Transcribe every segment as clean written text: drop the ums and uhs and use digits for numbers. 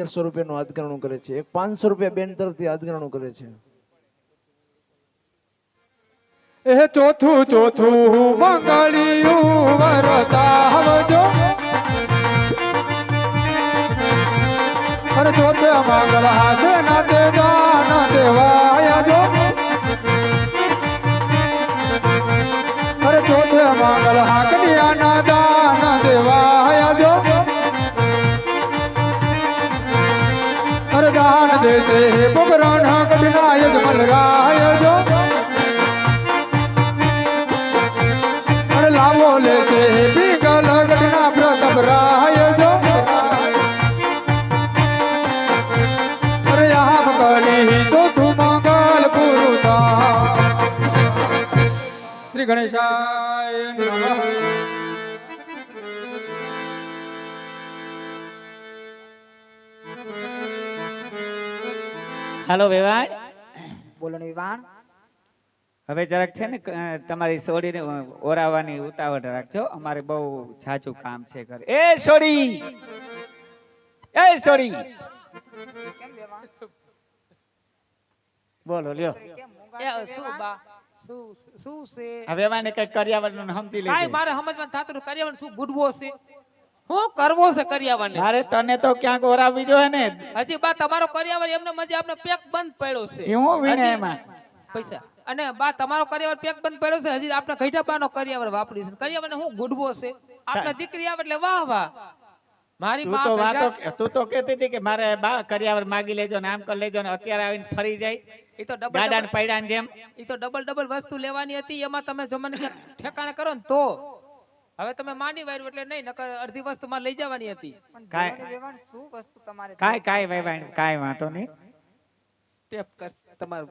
1100 રૂપિયાનું હાથગણું કરે છે, એક 500 રૂપિયા બેન તરફથી હાથગણું કરે છે. એ ચોથું ચોથું મંગળિયું વરતાવજો અરે ચોથે મંગળ હાસે ના તે દાન દેવાય જો અરે ચોથે મંગળ હાકડિયા ના દાન દેવાય જો અરે દાન દેશે બબરાણ કબિનાય મલરાય જો લાવો લેશે પીગલ ગઢના પ્રતાપ રાય જો અરે આમ કરી ચોથું મંગલ પૂરું થા શ્રી ગણેશાય નમઃ. હાલો વેવાણ, બોલો ને વિવાન. હવે જરાક છે ને તમારી સોડીને ઓરાવવાની ઉતાવળ રાખજો, અમારે બહુ ઝાઝું કામ છે ઘરે. એ સોડી, એ સોડી, બોલો લ્યો. શું બા શું છે હવે વાને કઈ કર્યાવરનું સમજી કાઈ લેજે. મારે સમજવાનું થાતું નથી. કર્યાવર શું ગુડવો છે, હું કરવો છે કર્યાવર ને? મારે તને તો ક્યાંક ઓરાવવી જોઈએ ને. હજી બા તમારો કર્યાવર એમને મજે આપણે પેક બંધ પડ્યો છે. એ હું વીણે હજી એમાં પૈસા અને બા તમારો કર્યાવર પેક બંધ પડ્યો છે. હજી આપણે ઘઈટા બાનો કર્યાવર વાપરી છે. કર્યાવર ને હું ગુડવો છે, આપણે દીકરી આવે એટલે વાહ વાહ. મારી તું બા તો વાતો ગઢડા- તું તો કહેતી હતી કે મારે બા કર્યાવર માગી લેજો ને આમ કરી લેજો ને અત્યારે આવીને ફરી જાય ઈ તો ગાડા ને ડબલ પૈડા જેમ. ઈ તો ડબલ વસ્તુ લેવાની હતી. એમાં તમે જો મને ક્યાંક ઠેકાણે કરો ને તો હવે તમે માની વાર્યું એટલે નહીં, નકર અડધી વસ્તુ માં લઈ જવાની હતી. કાંઈ વિવાન શું વસ્તુ તમારે કાંઈ વેવાણ કાંઈ વાંધો નહીં. સ્ટેપ કર તમારું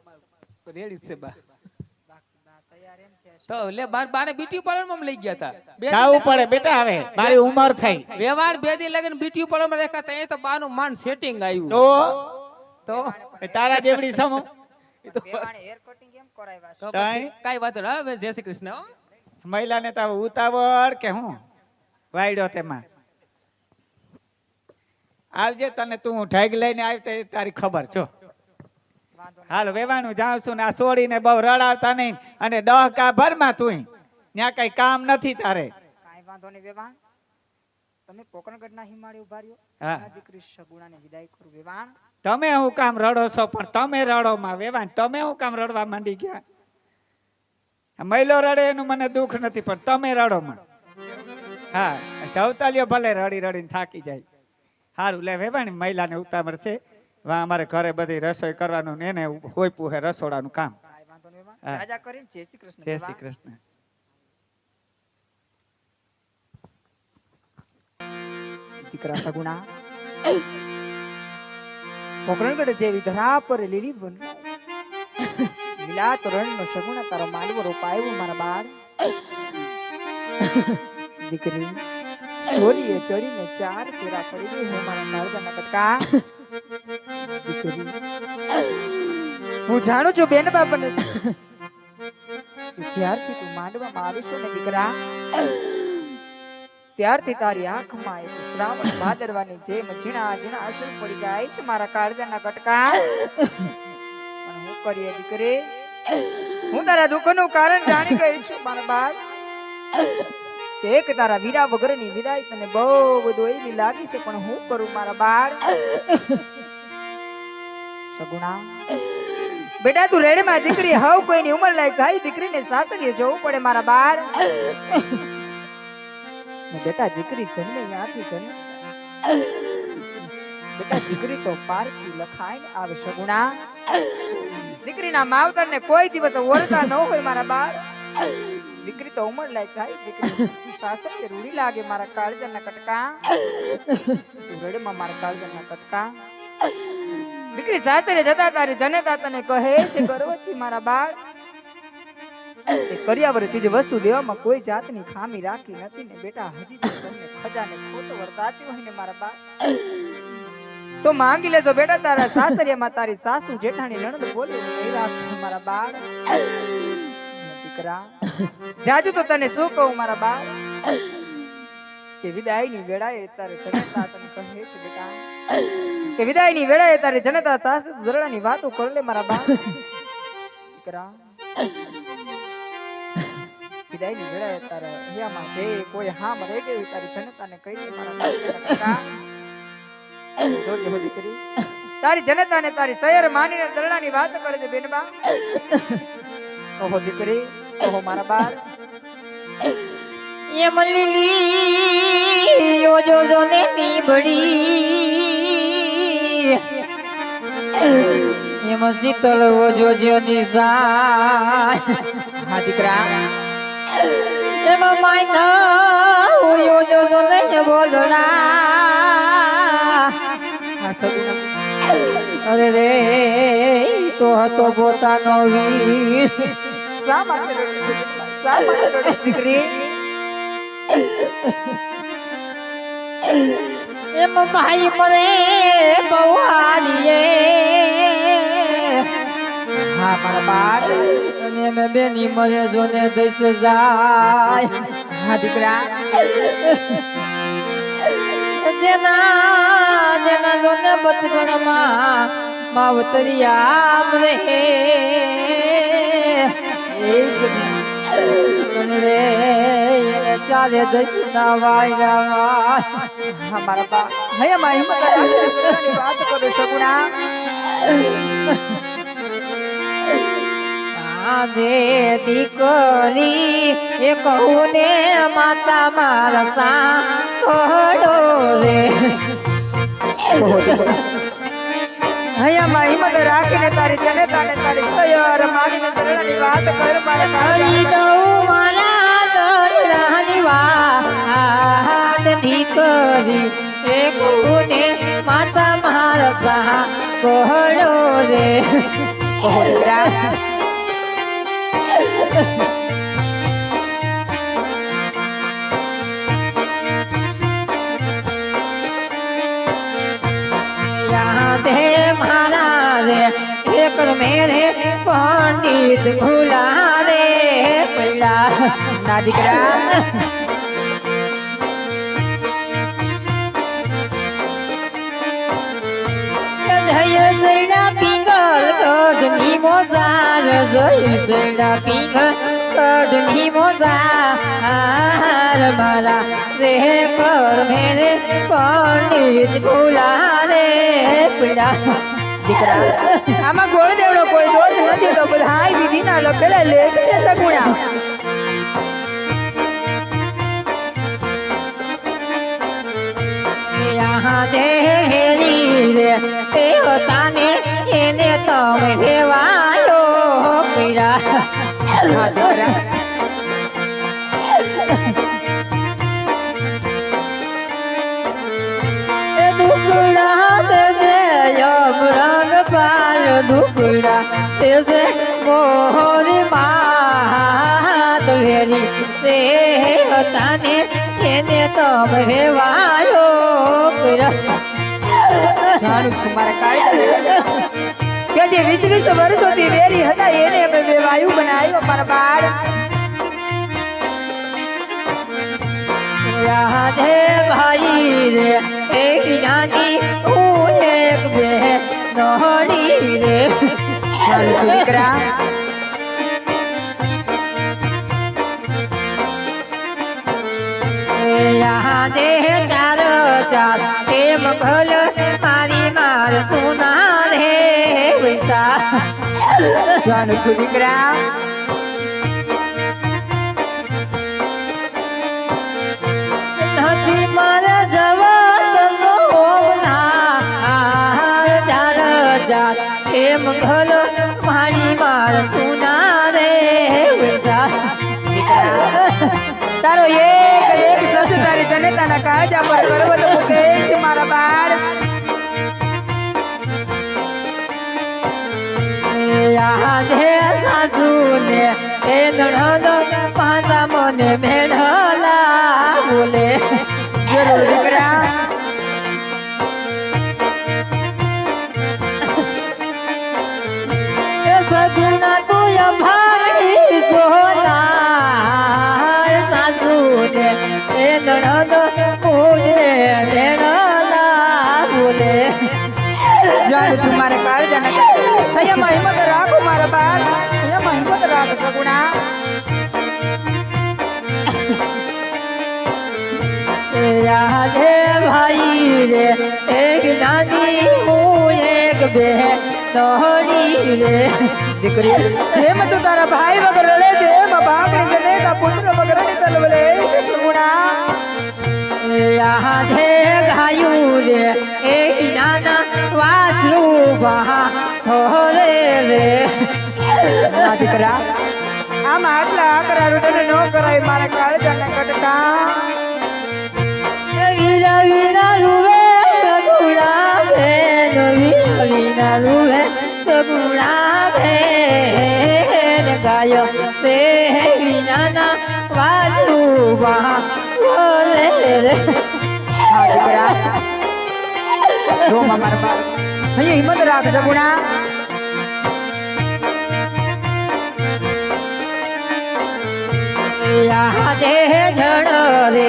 રેડી છે બા. તૈયાર એમ છે તો લે બાને બ્યુટી પાર્લર માં લઈ ગયા હતા. જાવું પડે બેટા, હવે મારી ઉંમર થઈ વ્યવહાર 2 દી લગન બ્યુટી પાર્લર માં રેખા ત્યાં તો બાનું માન સેટિંગ આવ્યું. તો તો તારા જેવડી સમો વેવાણે હેર કટિંગ એમ કરાવ્યા છે. તો તાઈ? પછી કાઈ વાત નહીં. હવે જય શ્રી કૃષ્ણ હો. મહિલાને તો ઉતાવળ કે હું વાયડો તેમાં આવજે, તને તું ઢાગ લઈને આવી તે તારી ખબર છો. વાંધો નહીં. હાલ વેવાનું જાઉં છું ને આ છોડીને બહુ રડાવતા નહીં, અને 10 કા ભરમાં તું ત્યાં કઈ કામ નથી તારે. કાંઈ વાંધો નહીં વેવાણ. તમે પોકરણગઢના હિમાળે ઉભા રહ્યો. હા. આ દીકરી સગુણાને વિદાય કરું વેવાણ. તમે હું કામ રડો છો, પણ તમે રડો માં વેવાન, તમે હું કામ રડવા માંડી ગયા? મહિલો રડે એનું મને દુઃખ નથી, પણ તમે રડો માં. હા, જવતાલીઓ ભલે રડી રડીને થાકી જાય. સારું લે વેવાણી, મહિલાને ઉતાવળ છે. વા અમારે ઘરે બધી રસોઈ કરવાનું ને એને હોય પૂહે રસોડાનું કામ. કાંઈ વાંધો નહીં વેવાણ. હા. રાજા કરીને જય શ્રી કૃષ્ણ જય શ્રી વેવાણ. કૃષ્ણ. દીકરા સગુણા પોકરણગઢ જેવી ધરા પર લીલી બન મિલાત રણનો સગુણા તારો માલવો રોપાયો મારા બાળ. દીકરી શોરીએ ચડીને 4 ફેરા પડી ગઈ હું મારા કાળજાના કટકા. દીકરી હું જાણું છું બેન બાપાને જ્યારથી તું માંડવામાં આવીશો ને દીકરા, ત્યારથી તારી આંખમાં એક શ્રાવણ ભાદરવાની જેમ ઝીણા ઝીણા આંસુ પડી જાય છે મારા કાળજાના કટકા. પણ હું કરીએ દીકરી, હું તારા દુઃખનું કારણ જાણી ગઈ છું મારા બાળ. કે એક તારા વીરા વગરની વિદાય તને બહુ બધું એવી લાગી છે, પણ હું કરું મારા બાળ. સગુણા બેટા તું રેડમાં દીકરી હાવ કોઈની ઉંમર લાયક થાય, દીકરીને સાસરીએ જવું પડે મારા બાળ. ને બેટા દીકરી જન્મે ત્યાંથી જન્મે બેટા દીકરી તો પારખી લખાઈને આવે સગુણા. દીકરીના માવતરને કોઈ દિવસ ઓળખતા ન હોય મારા બાળ. દીકરી તો ઉંમર લાયક થાય, દીકરી સાસરીએ રૂડી લાગે મારા કાળજાના કટકા. તું રડમાં મારા કાળજાના કટકા. દીકરી સાસરે જતા તારી જનતા તને કહે છે ગર્વથી મારા બાળ. એ કર્યાવર ચીજ વસ્તુ દેવામાં કોઈ જાતની ખામી રાખી નથી ને બેટા, હજી તો તમને ખજાને ખોટો વર્તાતી હોય ને મારા બા તો માંગી લેજો બેટા. તારા સાસરિયામાં તારી સાસુ જેઠાણી નણંદ બોલે એ રાખ મારા બાળ. દીકરા જાજુ તો તને શું કહું મારા બાળ, કે વિદાયની વેળાએ તારે જનતા તને કહે છે બેટા કે વિદાયની વેળાએ તારે જનતા સાથે દરડાની વાતો કર લે મારા બા દીકરા વિદાયની વેળાએ તારે હૈયામાં જે કોઈ હામ રહી ગયું તારી જનતાને કહી દે મારા બેટા જોજે હો દીકરી તારી જનતાને તારી શહેર માનીને દરડાની વાત કરે છે બેનબા કહો દીકરી કહો મારા બાર ये मल्ली यो जो ने नी बड़ी ये मसीतल वो जो निशा હા દીકરા ये ममाई ना यो जो ने बोलना હા સગુણા अरे रे तो હતો પોતાનો વીર શા માટે રડે છે શા માટે રડે છે દીકરી એમ ભાઈ મરે બવાલીએ હા મારા બાર અને મે બેની મરે જોને દઈશ જાય હા દીકરા જેના જેના જોને બચપણમાં માવતરિયા મરે એ સગુણા રે એને ચાલે દસના વાયરા હા મારા બા હૈયામાં હિંમત રાખીને દરડાની વાત કરો સગુણા આદે દીકરી એ કહું ને માતા મારા સાંભળો રે હૈયામાં હિંમત રાખીને તારી જનતાને તારી શહેર માનીને દરડાની વાત કર મારા કાળજા હરી દઉં મારા દરડાની વાત દીકરી એ કહું ને માતા મારા સાંભળો રે કહો દીકરા याद है महाराज एक मेरे पंडित भुला रे पड़ा ના દીકરા જય જયડા પિંગલ કડની મોજાર જય જયડા પિંગલ કડની મોજાર મારા રે પર મેરે પંડિત ભુલા રે પડા દીકરા આમાં ગોળ દેવડો કોઈ દોષ નથી તો બધા વિધિના લખેલા લેખ છે સગુણા यहाँ देहरी रे ते होताने એને તમે ભેવાયો પીરા હા દીકરા દુકડા તે યમ રંગ પાલ દુકડા તે મોરી માત વેરી તે હોતાને એને તમે ભેવાયો પીરા જાણું છું મારા કાળજા કે જે 20 વર્ષોથી વેરી હતા એને અમે વેવાયું બનાવ્યો મારા બાળ રાધે ભાઈ રે એક નાની હું એક બે નોડી રે જાણું છું દીકરા રાધે ચાર ચાર તે મંગલ મારી માર સુના રે વૈસા જાણું છું દીકરા નથી મારા જવાન હોના ચાર ચાર તે મંગલ મારી માર સુના રે વૈસા તારો એક એક શબ્દ તારી જનતાના કાળજા પર કરવો તો મૂકે છે મારા બાળ રાધે સાસુ ને એ નણંદ પાછા મને મેળલા બોલે જરૂર દીકરા એ સગુણા તું ભાઈ સોના સાસુ ને એ નણંદ બે તોડી રે દીકરી જેમ તું તારા ભાઈ વગર રડે છે એમ બાપની જનેતા પુત્ર વગર રડી તલવલે છે સગુણા રાધે ગાયું રે એ નાના વાસરું બહા થોરે રે ના દીકરા આમ આટલા આકરા રુદન નો કરાય મારા કાળજાના કટકા વીરા વીરા રૂવે સગુણા બેન વીરા વીરા રૂવે સગુણા બેન ગાયો રે નાના વાસરું બહા થોરે રે હા દીકરા જો મારા બાપ અહીંયા હિંમત રાખ સગુણા રાધે જણ રે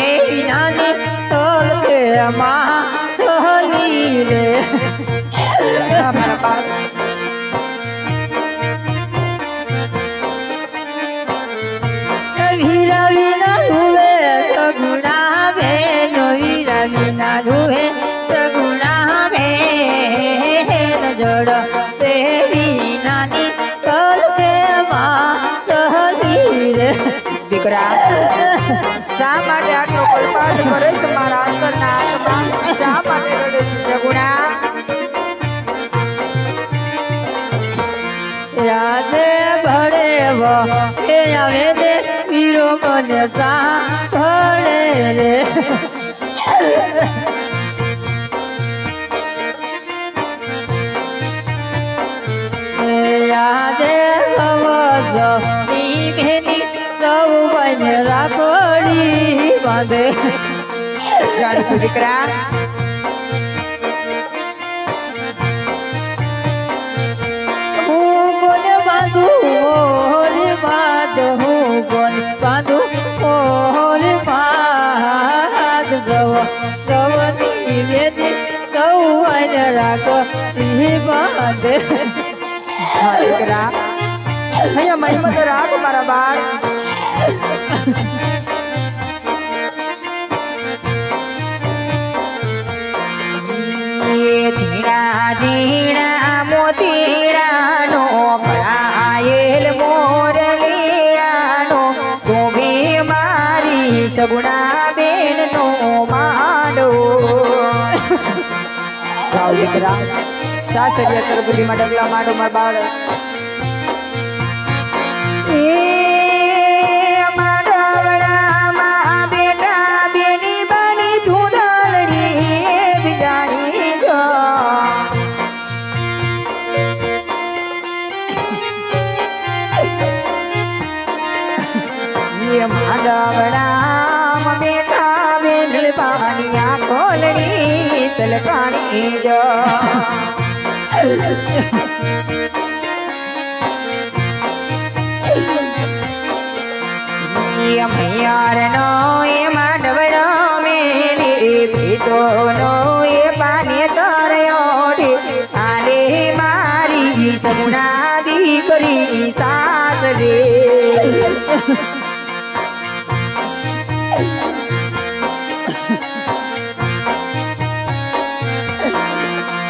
એ નાની તોલ કે માં સોલી રે મારા બાપ વીરા વીરા રૂવે સગુણા બેન વીરા વીરા રૂવે સગુણા બેન જડ દેવી નાની તોલ કે માં સોલી રે દીકરા શા માટે આટલો કલ્પાસ કરે છે મારા અંતરના આત્મા શા માટે રડે છે સગુણા રાધે ભળે વો એ આવે દે વીરો મને સા ભળે રે રાધે સવ ની ભેની સૌ બને રાખોડી બાંધે જાણું છું દીકરા હું કોને બાંધુ મોર બાંધ હું કોને બાંધુ મોર બાંધ સવની વેદી સૌ અન રાખો બાંધે હા દીકરા અહીંયા મહિમત રાખ મારા બાળ ઝીણા ઝીણા મોતીરાનો ઘાયલ મોરલિયાનો શોભે મારી સગુણા બેનનો માંડો જાઓ દીકરા સાસરિયા તરબુદીમાં ડગલા માંડો મારા બાળ માંડવડામ બેઠા બેન પાણીયા ખોલડી તલકાણી જો મૈયાર નો એ માંડવડો મેલી પીતો